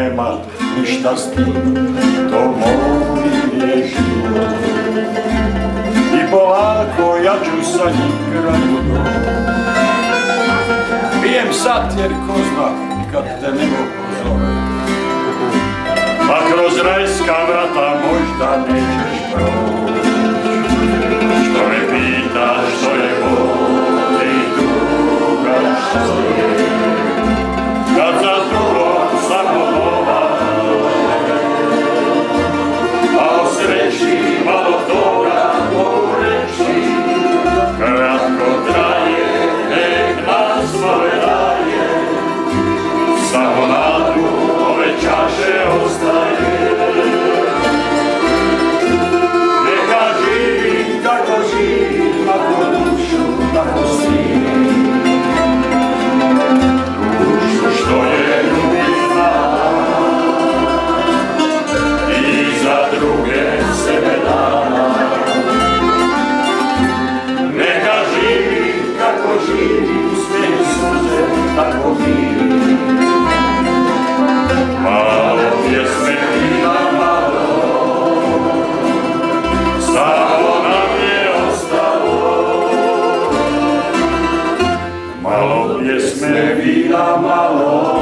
nema ništa s tim, to moj je život. I polako ja ću sa njim kraju dom. Pijem sad jer ko zna kad te nebo pozove, pa kroz rajska vrata možda nećeš proći. Što me pitaš što je vodi druga što je, kad za drugom samo nova, a o sreći malo toga mogu reći, kratko traje, nek nas mole daje, samo nadu ove čaše ostaje. Neka živim kako živim, ako dušu tako svijem, dušu što je ljubizna i za druge sebe dana. Neka živim kako živim, smijem suze tako mirim. Malo pjesme ima malo, samo nam je ostalo. Malo pjesme vina malo,